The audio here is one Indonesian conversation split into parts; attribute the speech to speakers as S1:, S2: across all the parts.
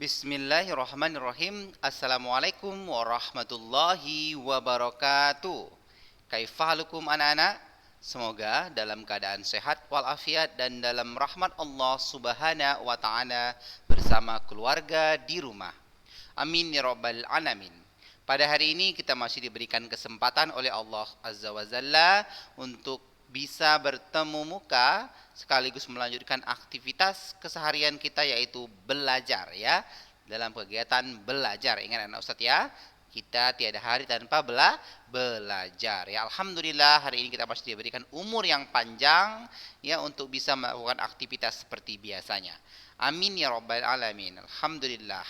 S1: Bismillahirrahmanirrahim. Assalamualaikum warahmatullahi wabarakatuh. Kaifahalukum anak-anak? Semoga dalam keadaan sehat walafiat dan dalam rahmat Allah Subhanahu wa taala bersama keluarga di rumah. Amin ya rabbal alamin. Pada hari ini kita masih diberikan kesempatan oleh Allah Azza wa Jalla untuk bisa bertemu muka sekaligus melanjutkan aktivitas keseharian kita yaitu belajar ya. Dalam kegiatan belajar, ingat anak Ustadz ya, kita tiada hari tanpa belajar ya. Alhamdulillah hari ini kita masih diberikan umur yang panjang ya untuk bisa melakukan aktivitas seperti biasanya. Amin ya rabbal alamin. Alhamdulillah.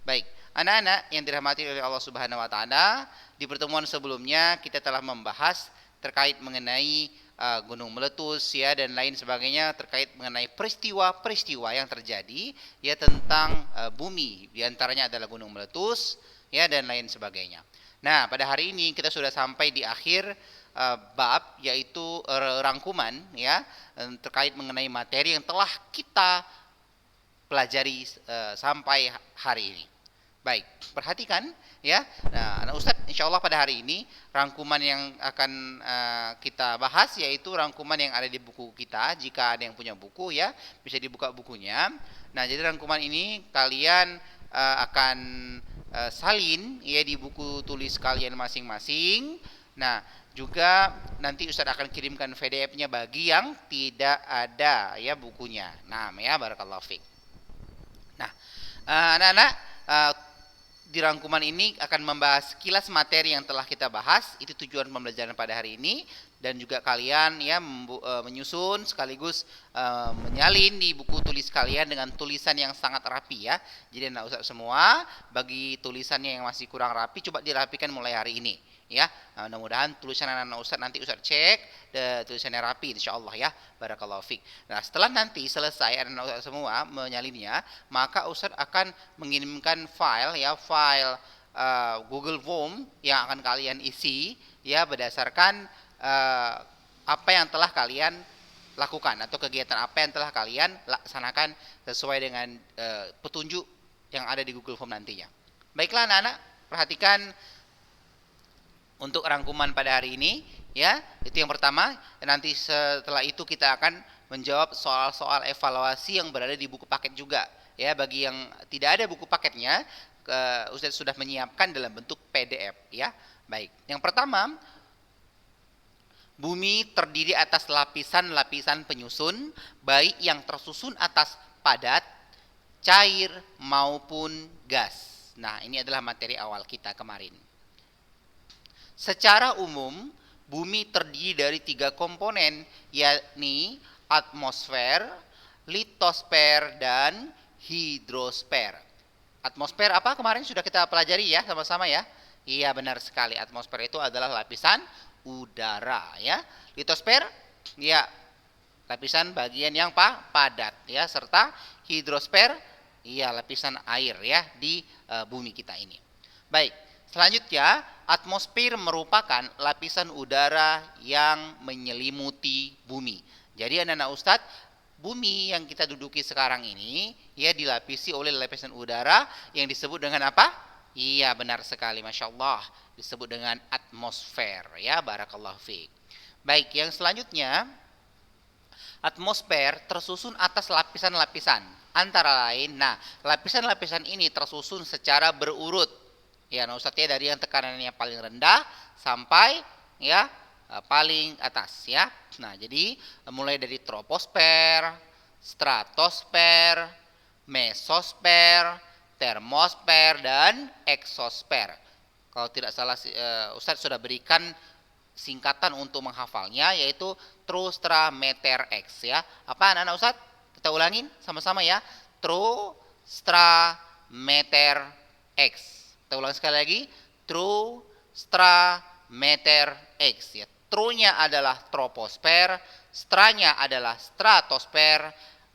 S1: Baik, anak-anak yang dirahmati oleh Allah Subhanahu wa taala, di pertemuan sebelumnya kita telah membahas terkait mengenai gunung meletus ya dan lain sebagainya, terkait mengenai peristiwa-peristiwa yang terjadi ya tentang bumi, diantaranya adalah gunung meletus ya dan lain sebagainya. Nah, pada hari ini kita sudah sampai di akhir bab, yaitu rangkuman ya terkait mengenai materi yang telah kita pelajari sampai hari ini. Baik, perhatikan ya. Nah, anak Ustadz, insya Allah pada hari ini rangkuman yang akan kita bahas yaitu rangkuman yang ada di buku kita. Jika ada yang punya buku ya, bisa dibuka bukunya. Nah, jadi rangkuman ini kalian akan salin ya di buku tulis kalian masing-masing. Nah, juga nanti Ustadz akan kirimkan PDF-nya bagi yang tidak ada ya bukunya. Nah, ya barakallahu fiik. Nah, anak-anak, di rangkuman ini akan membahas kilas materi yang telah kita bahas. Itu tujuan pembelajaran pada hari ini, dan juga kalian ya menyusun sekaligus menyalin di buku tulis kalian dengan tulisan yang sangat rapi ya. Jadi anak Ustadz semua, bagi tulisannya yang masih kurang rapi coba dirapikan mulai hari ini ya. Mudah-mudahan tulisan anak Ustadz nanti Ustadz cek tulisannya rapi insyaallah ya. Barakallahu fiik. Nah, setelah nanti selesai anak Ustadz semua menyalinnya, maka Ustadz akan mengirimkan file ya, file Google Form yang akan kalian isi ya berdasarkan apa yang telah kalian lakukan atau kegiatan apa yang telah kalian laksanakan sesuai dengan petunjuk yang ada di Google Form nantinya. Baiklah anak-anak, perhatikan untuk rangkuman pada hari ini ya, itu yang pertama. Nanti setelah itu kita akan menjawab soal-soal evaluasi yang berada di buku paket juga ya. Bagi yang tidak ada buku paketnya, Ustadz sudah menyiapkan dalam bentuk PDF ya. Baik, yang pertama, bumi terdiri atas lapisan-lapisan penyusun, baik yang tersusun atas padat, cair maupun gas. Nah, ini adalah materi awal kita kemarin. Secara umum, bumi terdiri dari 3 komponen, yakni atmosfer, litosfer, dan hidrosfer. Atmosfer apa kemarin sudah kita pelajari ya sama-sama ya? Iya, benar sekali. Atmosfer itu adalah lapisan udara ya. Litosfer ya lapisan bagian yang padat ya, serta hidrosfer iya lapisan air ya di bumi kita ini. Baik, selanjutnya atmosfer merupakan lapisan udara yang menyelimuti bumi. Jadi anak-anak Ustadz, bumi yang kita duduki sekarang ini ya dilapisi oleh lapisan udara yang disebut dengan apa? Iya, benar sekali, Masya Allah, disebut dengan atmosfer ya. Barakallahu fiik. Baik, yang selanjutnya, atmosfer tersusun atas lapisan-lapisan antara lain. Nah, lapisan-lapisan ini tersusun secara berurut ya, nah Ustadz ya, dari yang tekanannya paling rendah sampai ya paling atas ya. Nah, jadi mulai dari troposfer, stratosfer, mesosfer, termosfer, dan eksosfer. Kalau tidak salah Ustadz sudah berikan singkatan untuk menghafalnya, yaitu tro, stra, meter, x ya. Apa anak-anak Ustadz? Kita ulangin sama-sama ya. Tro, stra, meter, x. Kita ulang sekali lagi. Tro, stra, meter, x ya. Tro-nya adalah troposfer, stranya adalah stratosfer,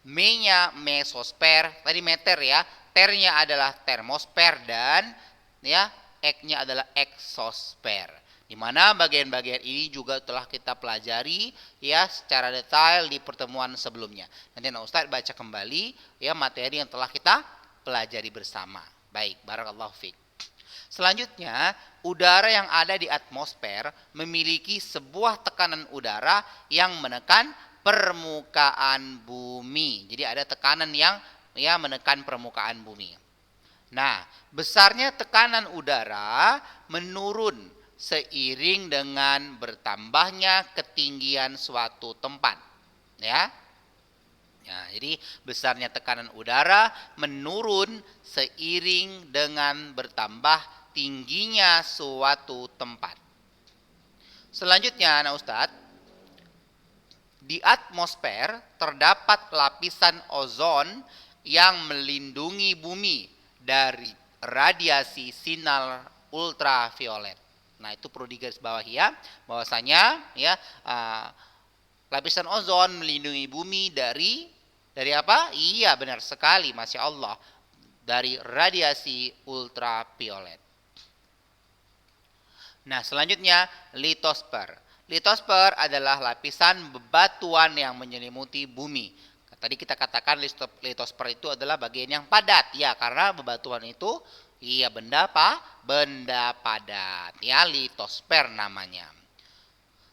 S1: me-nya mesosfer, tadi meter ya, ternya adalah termosfer, dan ya x-nya adalah eksosfer. Di mana bagian-bagian ini juga telah kita pelajari ya secara detail di pertemuan sebelumnya. Nanti Ustadz baca kembali ya materi yang telah kita pelajari bersama. Baik, barakallahu fiik. Selanjutnya, udara yang ada di atmosfer memiliki sebuah tekanan udara yang menekan permukaan bumi. Jadi ada tekanan yang menekan permukaan bumi. Nah, besarnya tekanan udara menurun seiring dengan bertambahnya ketinggian suatu tempat. Ya. Nah, jadi besarnya tekanan udara menurun seiring dengan bertambah tingginya suatu tempat. Selanjutnya, Ustadz, di atmosfer terdapat lapisan ozon yang melindungi bumi dari radiasi sinar ultraviolet. Nah, itu perlu digarisbawahi ya, bahwasanya lapisan ozon melindungi bumi dari apa? Iya, benar sekali, Masya Allah, dari radiasi ultraviolet. Nah, selanjutnya litosfer. Litosfer adalah lapisan bebatuan yang menyelimuti bumi. Tadi kita katakan litosfer itu adalah bagian yang padat, ya, karena bebatuan itu benda padat, ya, litosfer namanya.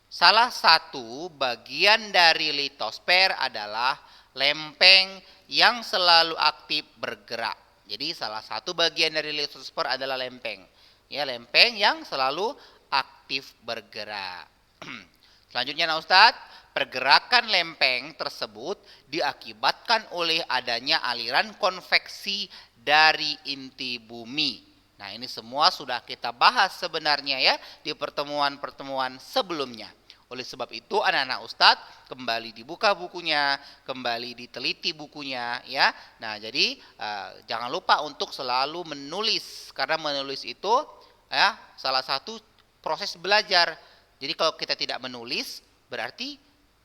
S1: Salah satu bagian dari litosfer adalah lempeng yang selalu aktif bergerak. Jadi salah satu bagian dari litosfer adalah lempeng. Ya, lempeng yang selalu aktif bergerak. Selanjutnya, Ustadz, pergerakan lempeng tersebut diakibatkan oleh adanya aliran konveksi dari inti bumi. Nah, ini semua sudah kita bahas sebenarnya ya di pertemuan-pertemuan sebelumnya. Oleh sebab itu, anak-anak Ustadz, kembali dibuka bukunya, kembali diteliti bukunya ya. Nah, jadi jangan lupa untuk selalu menulis, karena menulis itu ya salah satu proses belajar. Jadi kalau kita tidak menulis berarti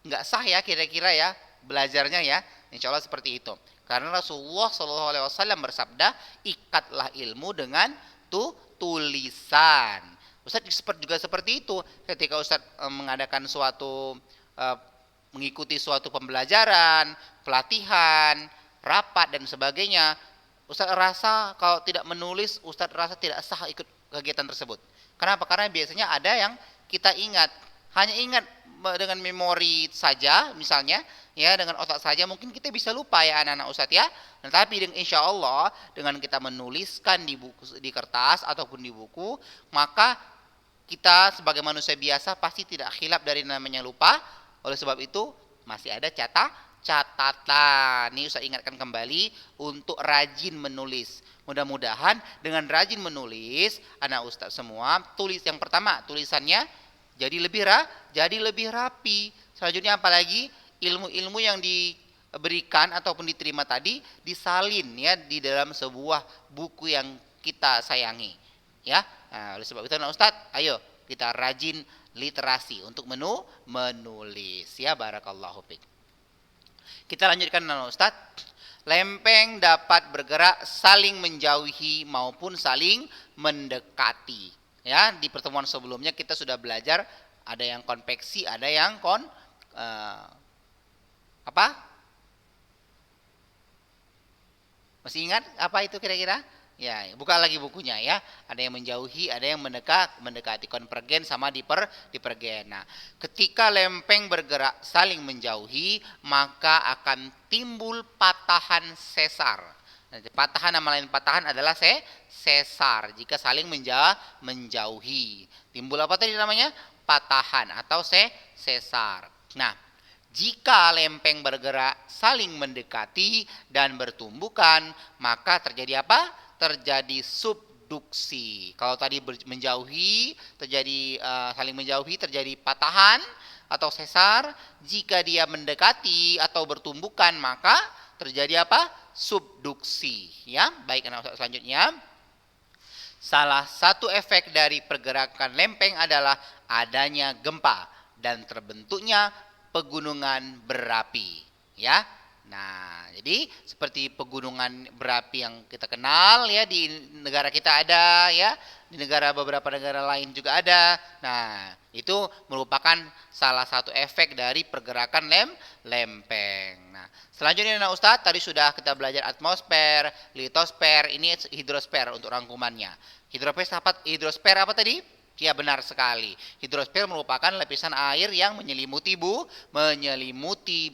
S1: nggak sah ya kira-kira ya belajarnya ya. Insya Allah seperti itu. Karena Rasulullah SAW bersabda, ikatlah ilmu dengan tulisan. Ustadz juga seperti itu. Ketika Ustadz mengadakan suatu mengikuti suatu pembelajaran, pelatihan, rapat dan sebagainya, Ustadz rasa kalau tidak menulis, Ustadz rasa tidak sah ikut kegiatan tersebut. Kenapa? Karena biasanya ada yang kita ingat, hanya ingat dengan memori saja, misalnya ya, dengan otak saja mungkin kita bisa lupa ya anak-anak Ustadz ya. Tetapi insya Allah dengan kita menuliskan di buku, di kertas ataupun di buku, maka kita sebagai manusia biasa pasti tidak khilaf dari namanya lupa. Oleh sebab itu masih ada catatan. Ini Ustadz ingatkan kembali untuk rajin menulis. Mudah-mudahan dengan rajin menulis, anak Ustadz semua, tulis yang pertama tulisannya jadi lebih rapi. Selanjutnya apalagi ilmu-ilmu yang diberikan ataupun diterima tadi disalin ya di dalam sebuah buku yang kita sayangi. Ya, nah, oleh sebab itu anak Ustadz, ayo kita rajin literasi untuk menulis ya, barakallahu fiik. Kita lanjutkan anak Ustadz. Lempeng dapat bergerak saling menjauhi maupun saling mendekati. Ya, di pertemuan sebelumnya kita sudah belajar ada yang konveksi, ada yang Masih ingat apa itu kira-kira? Ya, buka lagi bukunya ya. Ada yang menjauhi, ada yang mendekati, konvergen sama divergen. Nah, ketika lempeng bergerak saling menjauhi, maka akan timbul patahan sesar. Nah, patahan, nama lain patahan adalah sesar jika saling menjauhi. Timbul apa tadi namanya? Patahan atau sesar. Nah, jika lempeng bergerak saling mendekati dan bertumbukan, maka terjadi apa? Terjadi subduksi. Kalau tadi menjauhi terjadi saling menjauhi, terjadi patahan atau sesar. Jika dia mendekati atau bertumbukan, maka terjadi apa? Subduksi. Ya, baik anak selanjutnya. Salah satu efek dari pergerakan lempeng adalah adanya gempa dan terbentuknya pegunungan berapi. Ya, Nah, jadi seperti pegunungan berapi yang kita kenal ya di negara kita ada ya, di negara beberapa negara lain juga ada. Nah, itu merupakan salah satu efek dari pergerakan lempeng. Nah, selanjutnya nah Ustadz tadi sudah kita belajar atmosfer, litosfer, ini hidrosfer untuk rangkumannya. Hidrosfer apa tadi? Ya benar sekali. Hidrosfer merupakan lapisan air yang menyelimuti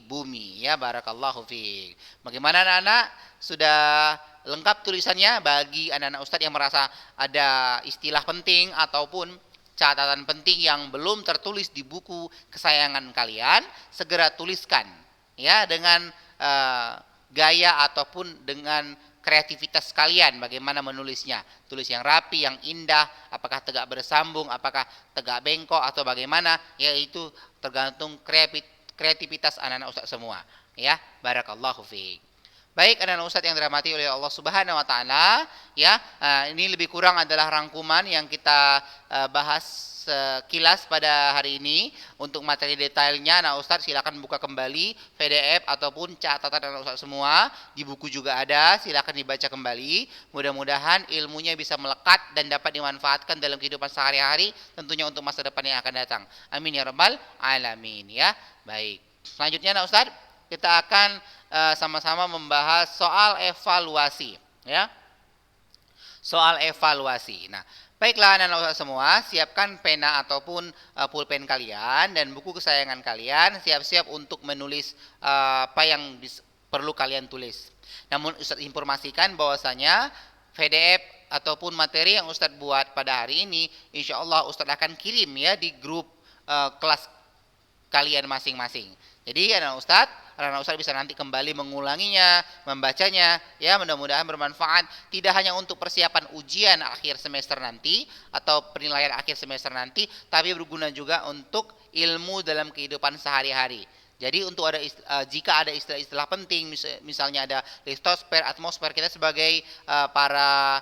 S1: bumi. Ya barakallahu fiik. Bagaimana anak-anak? Sudah lengkap tulisannya bagi anak-anak Ustadz yang merasa ada istilah penting ataupun catatan penting yang belum tertulis di buku kesayangan kalian, segera tuliskan ya dengan gaya ataupun dengan kreativitas kalian bagaimana menulisnya, tulis yang rapi, yang indah, apakah tegak bersambung, apakah tegak bengkok atau bagaimana, yaitu tergantung kreativitas anak-anak Ustaz semua ya. Barakallahu fiik. Baik anak-anak Ustaz yang dirahmati oleh Allah Subhanahu wa taala, ya, ini lebih kurang adalah rangkuman yang kita bahas sekilas pada hari ini. Untuk materi detailnya nah Ustaz silakan buka kembali PDF ataupun catatan anak Ustaz semua, di buku juga ada, silakan dibaca kembali. Mudah-mudahan ilmunya bisa melekat dan dapat dimanfaatkan dalam kehidupan sehari-hari, tentunya untuk masa depan yang akan datang. Amin ya rabbal alamin ya. Baik. Selanjutnya nah Ustaz, kita akan sama-sama membahas soal evaluasi ya. Soal evaluasi. Nah, baiklah anak-anak semua, siapkan pena ataupun pulpen kalian dan buku kesayangan kalian, siap-siap untuk menulis apa yang perlu kalian tulis. Namun Ustadz informasikan bahwasanya PDF ataupun materi yang Ustadz buat pada hari ini, insya Allah Ustadz akan kirim ya di grup kelas kalian masing-masing. Jadi anak-anak Ustadz bisa nanti kembali mengulanginya, membacanya, ya mudah-mudahan bermanfaat tidak hanya untuk persiapan ujian akhir semester nanti atau penilaian akhir semester nanti, tapi berguna juga untuk ilmu dalam kehidupan sehari-hari. Jadi untuk jika ada istilah-istilah penting, misalnya ada litosfer, atmosfer, kita sebagai para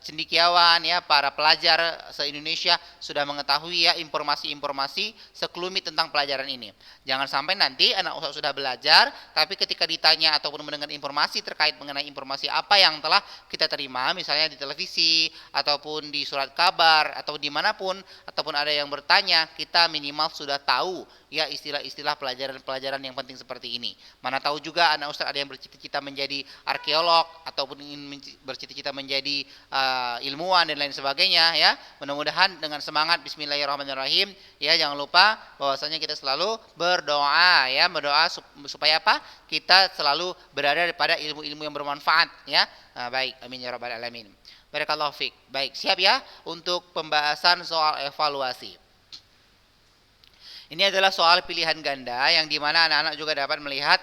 S1: cendikiawan ya, para pelajar se-Indonesia sudah mengetahui ya informasi-informasi sekelumit tentang pelajaran ini. Jangan sampai nanti anak usaha sudah belajar tapi ketika ditanya ataupun mendengar informasi terkait mengenai informasi apa yang telah kita terima, misalnya di televisi ataupun di surat kabar atau dimanapun, ataupun ada yang bertanya, kita minimal sudah tahu ya istilah-istilah pelajaran-pelajaran yang penting seperti ini. Mana tahu juga anak ustaz ada yang bercita-cita menjadi arkeolog ataupun ingin bercita-cita menjadi ilmuwan dan lain sebagainya ya. Mudah-mudahan dengan semangat bismillahirrahmanirrahim ya, jangan lupa bahwasanya kita selalu berdoa ya, berdoa supaya apa? Kita selalu berada pada ilmu-ilmu yang bermanfaat ya. Baik, amin ya rabbal alamin. Barakallahu fiik. Baik, siap ya untuk pembahasan soal evaluasi. Ini adalah soal pilihan ganda yang dimana anak-anak juga dapat melihat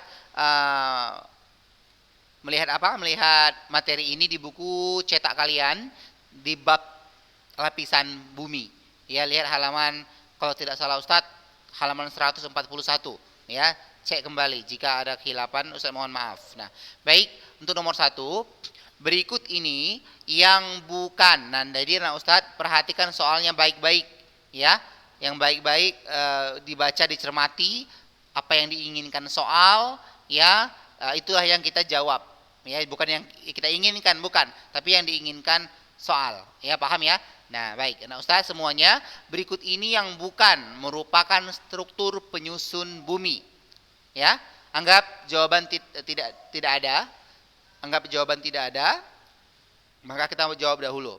S1: melihat materi ini di buku cetak kalian di bab lapisan bumi. Ya, lihat halaman, kalau tidak salah Ustadz, halaman 141 ya. Cek kembali jika ada kehilapan, Ustadz mohon maaf. Nah, baik, untuk nomor 1, berikut ini yang bukan. Nah, jadi Ustadz perhatikan soalnya baik-baik ya. Yang baik-baik dibaca, dicermati apa yang diinginkan soal ya, itulah yang kita jawab ya, bukan yang kita inginkan, bukan, tapi yang diinginkan soal ya, paham ya. Nah baik, nah Ustaz semuanya, berikut ini yang bukan merupakan struktur penyusun bumi ya. Anggap jawaban tidak ada, anggap jawaban tidak ada, maka kita jawab dahulu.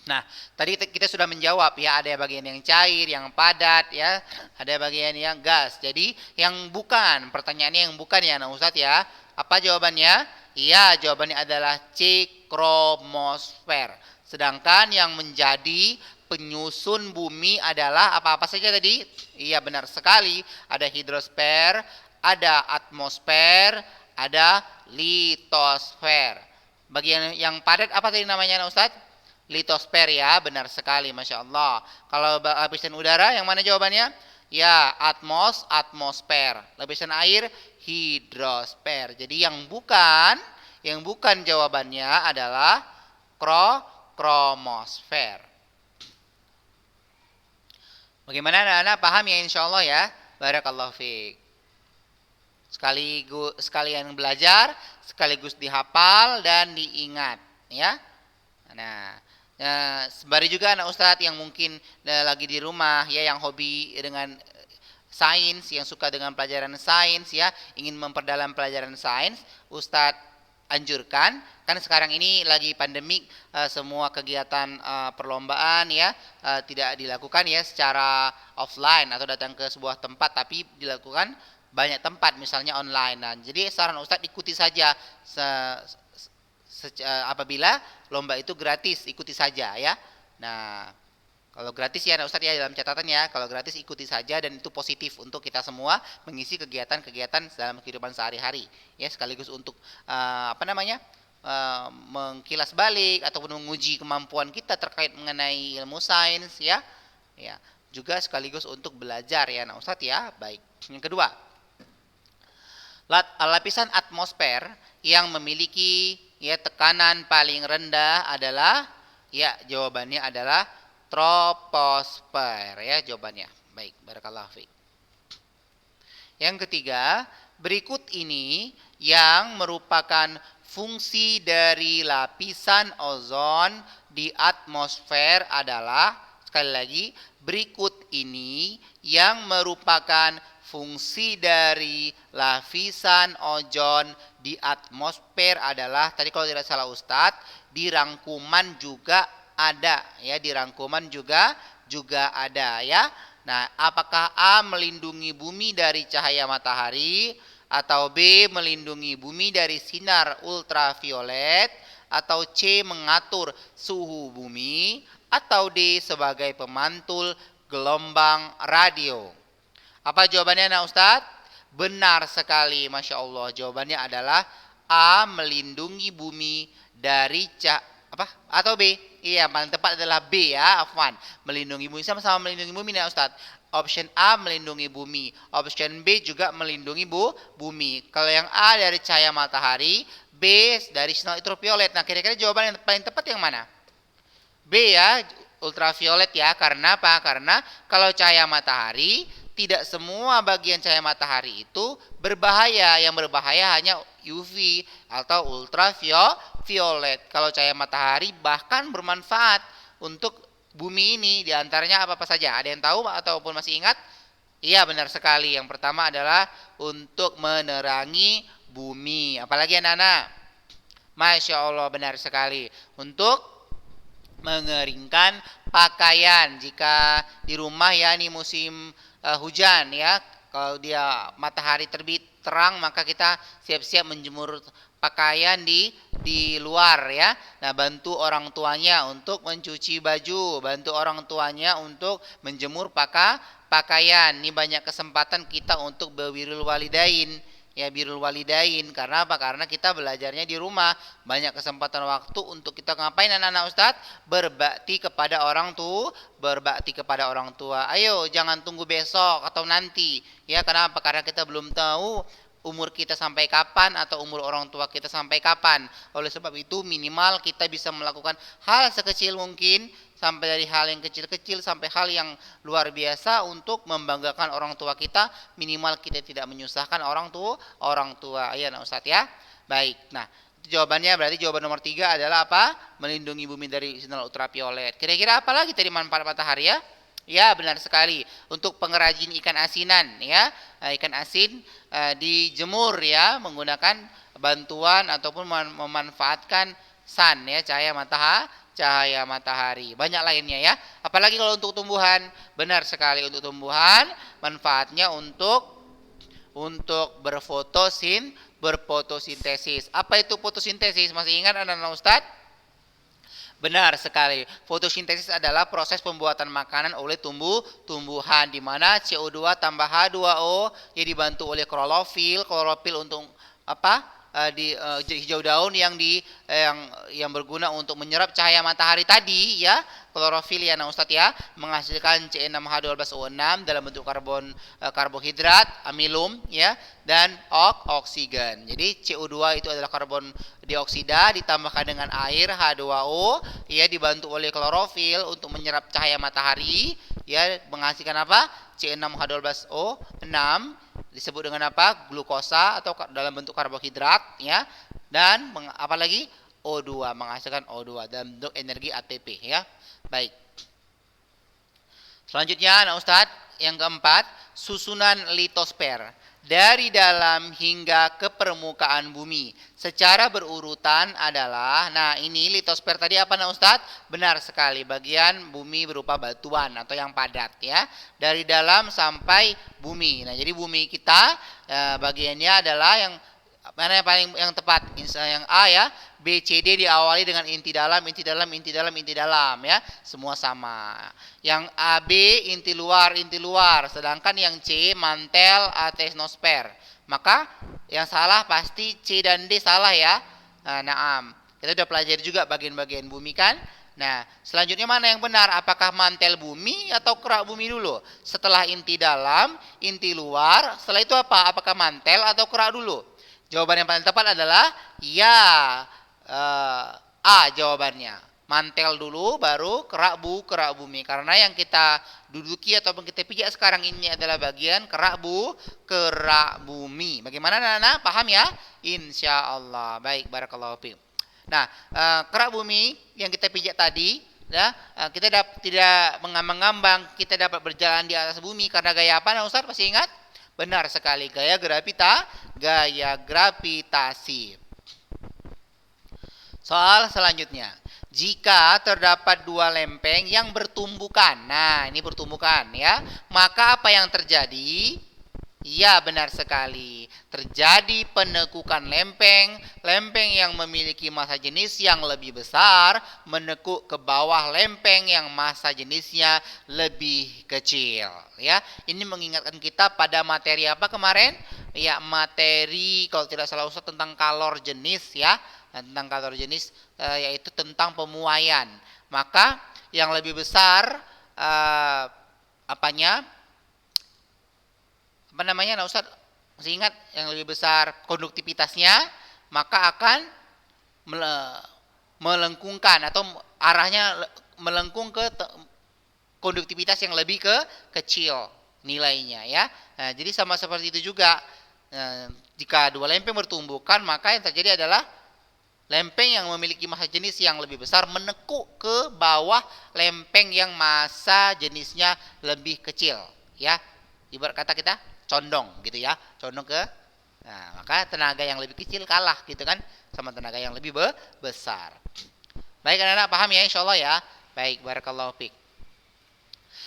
S1: Nah, tadi kita sudah menjawab ya, ada bagian yang cair, yang padat ya, ada bagian yang gas. Jadi yang bukan, pertanyaannya yang bukan ya, nah Ustadz ya. Apa jawabannya? Iya, jawabannya adalah C, kromosfer. Sedangkan yang menjadi penyusun bumi adalah apa-apa saja tadi? Iya, benar sekali. Ada hidrosfer, ada atmosfer, ada litosfer. Bagian yang padat apa tadi namanya nah Ustadz? Litosfer ya, benar sekali, Masya Allah. Kalau lapisan udara yang mana jawabannya? Ya, atmosfer. Lapisan air, hidrosfer. Jadi yang bukan jawabannya adalah kromosfer. Bagaimana anak-anak, paham ya insya Allah ya? Barakallahu fiik. sekalian belajar, sekaligus dihafal dan diingat, ya. Nah, sembari juga anak Ustadz yang mungkin lagi di rumah ya, yang hobi dengan sains, yang suka dengan pelajaran sains ya, ingin memperdalam pelajaran sains, Ustadz anjurkan, kan sekarang ini lagi pandemik, semua kegiatan perlombaan ya tidak dilakukan ya secara offline atau datang ke sebuah tempat, tapi dilakukan banyak tempat misalnya online. Nah, jadi saran Ustadz ikuti saja apabila lomba itu gratis, ikuti saja ya. Nah, kalau gratis ya Ustadz ya, dalam catatan ya, kalau gratis ikuti saja dan itu positif untuk kita semua mengisi kegiatan-kegiatan dalam kehidupan sehari-hari ya, sekaligus untuk mengkilas balik ataupun menguji kemampuan kita terkait mengenai ilmu sains ya. Ya, juga sekaligus untuk belajar ya nah Ustadz ya. Baik. Yang kedua, lapisan atmosfer yang memiliki ya tekanan paling rendah adalah, ya jawabannya adalah troposfer ya jawabannya. Baik, barakallahu fiik. Yang ketiga, berikut ini yang merupakan fungsi dari lapisan ozon di atmosfer adalah, sekali lagi, berikut ini yang merupakan fungsi dari lapisan ozon di atmosfer adalah, tadi kalau tidak salah Ustadz, di rangkuman juga ada ya, di rangkuman juga ada ya. Nah, apakah A melindungi bumi dari cahaya matahari, atau B melindungi bumi dari sinar ultraviolet, atau C mengatur suhu bumi, atau D sebagai pemantul gelombang radio? Apa jawabannya nah Ustadz? Benar sekali, Masya Allah. Jawabannya adalah A melindungi bumi dari atau B? Iya, paling tepat adalah B ya, afwan. Melindungi bumi, sama-sama melindungi bumi ya Ustadz. Option A melindungi bumi, option B juga melindungi bumi. Kalau yang A dari cahaya matahari, B dari sinar ultraviolet. Nah, kira-kira jawaban yang paling tepat yang mana? B ya, ultraviolet ya. Karena apa? Karena kalau cahaya matahari, tidak semua bagian cahaya matahari itu berbahaya. Yang berbahaya hanya UV atau ultraviolet. Kalau cahaya matahari bahkan bermanfaat untuk bumi ini. Diantaranya apa saja? Ada yang tahu ataupun masih ingat? Iya, benar sekali. Yang pertama adalah untuk menerangi bumi. Apalagi anak-anak? Masya Allah, benar sekali. Untuk mengeringkan pakaian. Jika di rumah ya ini musim hujan ya, kalau dia matahari terbit terang, maka kita siap-siap menjemur pakaian di luar ya. Nah, bantu orang tuanya untuk mencuci baju, bantu orang tuanya untuk menjemur pakaian. Ini banyak kesempatan kita untuk berwirul walidain ya, birrul walidain. Karena apa? Karena kita belajarnya di rumah. Banyak kesempatan waktu untuk kita ngapain anak-anak Ustadz? Berbakti kepada orang tua, berbakti kepada orang tua. Ayo, jangan tunggu besok atau nanti. Ya, kenapa? Karena kita belum tahu umur kita sampai kapan atau umur orang tua kita sampai kapan. Oleh sebab itu minimal kita bisa melakukan hal sekecil mungkin, sampai dari hal yang kecil-kecil sampai hal yang luar biasa untuk membanggakan orang tua kita. Minimal kita tidak menyusahkan orang tua. Ya, nah Ustadz ya. Baik. Nah, itu jawabannya. Berarti jawaban nomor 3 adalah apa? Melindungi bumi dari sinar ultraviolet. Kira-kira apa lagi tadi manfaat matahari ya? Ya, benar sekali. Untuk pengrajin ikan asinan ya, ikan asin dijemur ya menggunakan bantuan ataupun memanfaatkan sun ya, cahaya matahari. Banyak lainnya ya. Apalagi kalau untuk tumbuhan, benar sekali, untuk tumbuhan manfaatnya untuk berfotosintesis. Apa itu fotosintesis? Masih ingat anak-anak Ustadz? Benar sekali. Fotosintesis adalah proses pembuatan makanan oleh tumbuhan, di mana CO2 tambah H2O yang dibantu oleh klorofil untuk apa? Hijau daun yang berguna untuk menyerap cahaya matahari tadi ya, klorofil ya nah Ustadz ya, menghasilkan C6H12O6 dalam bentuk karbohidrat amilum ya, dan oksigen. Jadi CO2 itu adalah karbon dioksida ditambahkan dengan air H2O ya, dibantu oleh klorofil untuk menyerap cahaya matahari ya, menghasilkan apa? C6H12O6 disebut dengan apa? Glukosa atau dalam bentuk karbohidrat ya. Dan apalagi O2, menghasilkan O2 dalam bentuk energi ATP ya. Baik. Selanjutnya, nah Ustadz, yang keempat, susunan litosfer dari dalam hingga ke permukaan bumi secara berurutan adalah, nah ini litosfer tadi apa nah Ustadz? Benar sekali, bagian bumi berupa batuan atau yang padat ya, dari dalam sampai bumi. Nah jadi bumi kita bagiannya adalah yang mana yang paling yang tepat? Yang A ya, B, C, D diawali dengan inti dalam, inti dalam, inti dalam, inti dalam ya, semua sama. Yang A, B inti luar, sedangkan yang C mantel atmosfer. Maka yang salah pasti C dan D salah ya. Naam. Kita sudah pelajari juga bagian-bagian bumi kan? Nah, selanjutnya mana yang benar? Apakah mantel bumi atau kerak bumi dulu? Setelah inti dalam, inti luar, setelah itu apa? Apakah mantel atau kerak dulu? Jawaban yang paling tepat adalah ya, A jawabannya. Mantel dulu baru kerak bumi. Karena yang kita duduki ataupun kita pijak sekarang ini adalah bagian kerak bumi. Bagaimana Nana? Paham ya? Insya Allah. Baik, barakallahu fiikum. Nah, kerak bumi yang kita pijak tadi, ya, kita tidak mengambang-ngambang, kita dapat berjalan di atas bumi karena gaya apa? Nah, Ustaz pasti ingat? Benar sekali, gaya gravitasi. Soal selanjutnya, jika terdapat dua lempeng yang bertumbukan, nah ini bertumbukan ya, maka apa yang terjadi? Iya benar sekali, terjadi penekukan lempeng yang memiliki massa jenis yang lebih besar menekuk ke bawah lempeng yang massa jenisnya lebih kecil ya. Ini mengingatkan kita pada materi apa kemarin? Ya materi kalau tidak salah Ustaz tentang kalor jenis ya, tentang kalor jenis yaitu tentang pemuaian. Maka yang lebih besar nah Ustaz masih ingat yang lebih besar konduktivitasnya, maka akan melengkungkan atau arahnya melengkung ke konduktivitas yang lebih kecil nilainya ya. Nah, jadi sama seperti itu juga jika dua lempeng bertumbukan, maka yang terjadi adalah lempeng yang memiliki massa jenis yang lebih besar menekuk ke bawah lempeng yang massa jenisnya lebih kecil ya. Ibarat kata kita condong gitu ya, condong ke, nah maka tenaga yang lebih kecil kalah gitu kan sama tenaga yang lebih besar. Baik anak-anak paham ya insyaallah ya. Baik, barakallahu fiik.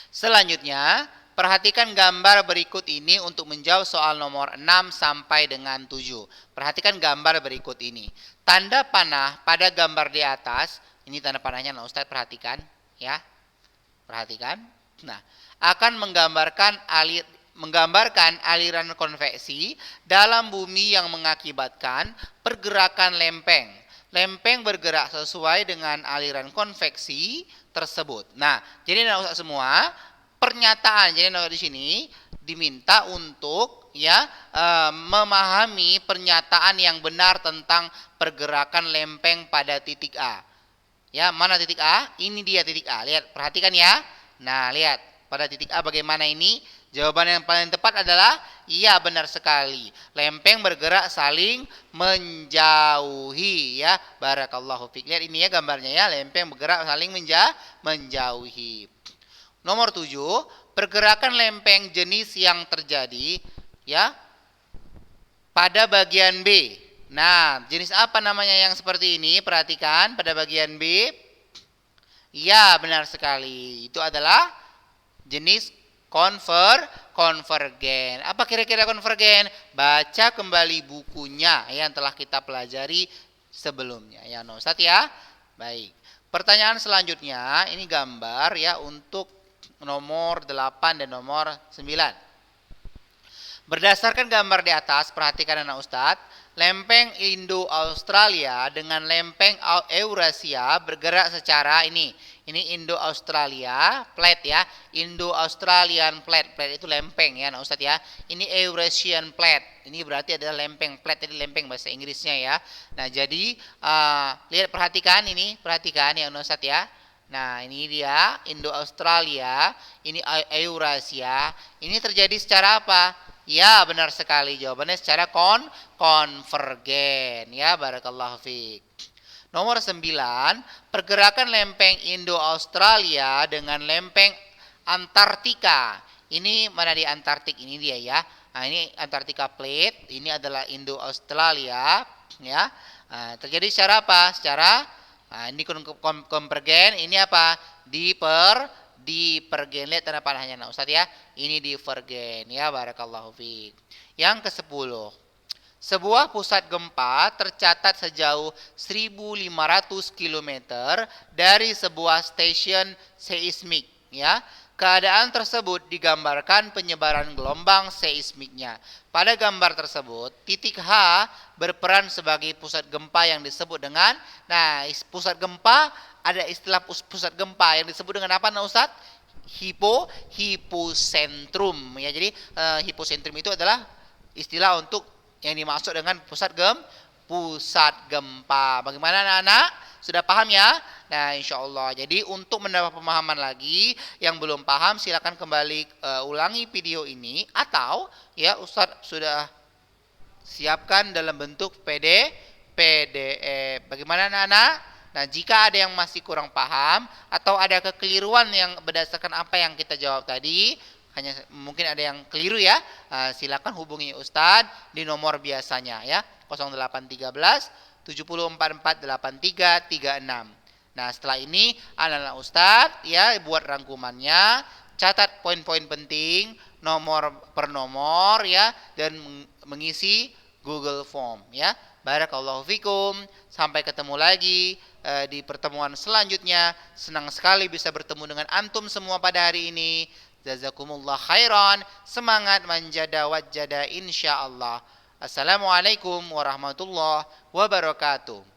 S1: Selanjutnya perhatikan gambar berikut ini untuk menjawab soal nomor 6 sampai dengan 7. Perhatikan gambar berikut ini. Tanda panah pada gambar di atas, ini tanda panahnya nah Ustaz perhatikan ya. Perhatikan. Nah, akan menggambarkan aliran konveksi dalam bumi yang mengakibatkan pergerakan lempeng. Lempeng bergerak sesuai dengan aliran konveksi tersebut. Nah, jadi Ustaz semua pernyataan. Jadi di sini diminta untuk ya memahami pernyataan yang benar tentang pergerakan lempeng pada titik A. Ya, mana titik A? Ini dia titik A. Lihat, perhatikan ya. Nah, lihat pada titik A bagaimana ini? Jawaban yang paling tepat adalah iya benar sekali. Lempeng bergerak saling menjauhi ya. Barakallahu fiik. Lihat ini ya gambarnya ya, lempeng bergerak saling menjauhi. Nomor 7, pergerakan lempeng jenis yang terjadi ya pada bagian B. Nah, jenis apa namanya yang seperti ini? Perhatikan pada bagian B. Iya, benar sekali. Itu adalah jenis konvergen. Apa kira-kira konvergen? Baca kembali bukunya yang telah kita pelajari sebelumnya ya Ustaz ya. Baik. Pertanyaan selanjutnya, ini gambar ya untuk nomor 8 dan nomor 9. Berdasarkan gambar di atas, perhatikan anak Ustaz, lempeng Indo-Australia dengan lempeng Eurasia bergerak secara ini Indo-Australia plate ya, Indo-Australian plate itu lempeng ya nah Ustaz ya. Ini Eurasian plate, ini berarti adalah lempeng plate, jadi lempeng bahasa Inggrisnya ya. Nah jadi lihat perhatikan ya nah Ustaz ya. Nah ini dia Indo-Australia, ini Eurasia, ini terjadi secara apa? Ya, benar sekali. Jawabannya secara konvergen. Ya, barakallahu fiik. Nomor 9, pergerakan lempeng Indo-Australia dengan lempeng Antartika. Ini mana di Antartik ini dia ya. Nah, ini Antartika Plate, ini adalah Indo-Australia ya. Nah, terjadi secara apa? Secara ini konvergen, ini apa? Divergen. Lihat tanda panahnya nah Ustaz ya. Ini divergen ya, barakallahu fiik. Yang ke-10. Sebuah pusat gempa tercatat sejauh 1.500 km dari sebuah stasiun seismik. Ya, keadaan tersebut digambarkan penyebaran gelombang seismiknya. Pada gambar tersebut, titik H berperan sebagai pusat gempa yang disebut dengan, nah pusat gempa ada istilah pusat gempa yang disebut dengan apa, nah Ustadz? Hipocentrum. Ya, jadi hipocentrum itu adalah istilah untuk yang dimaksud dengan pusat gempa. Bagaimana anak-anak? Sudah paham ya? Nah, insya Allah. Jadi untuk mendapat pemahaman lagi yang belum paham, silakan kembali ulangi video ini atau ya Ustadz sudah siapkan dalam bentuk PDF. Bagaimana anak-anak? Nah, jika ada yang masih kurang paham atau ada kekeliruan yang berdasarkan apa yang kita jawab tadi, hanya mungkin ada yang keliru ya, silakan hubungi Ustadz di nomor biasanya ya, 0813 7044 8336. Nah, setelah ini anak-anak Ustadz ya buat rangkumannya, catat poin-poin penting nomor per nomor ya, dan mengisi Google Form ya. Barakallahu fikum. Sampai ketemu lagi di pertemuan selanjutnya. Senang sekali bisa bertemu dengan antum semua pada hari ini. Jazakumullah khairan. Semangat manjada wajada insyaallah. Assalamualaikum warahmatullahi wabarakatuh.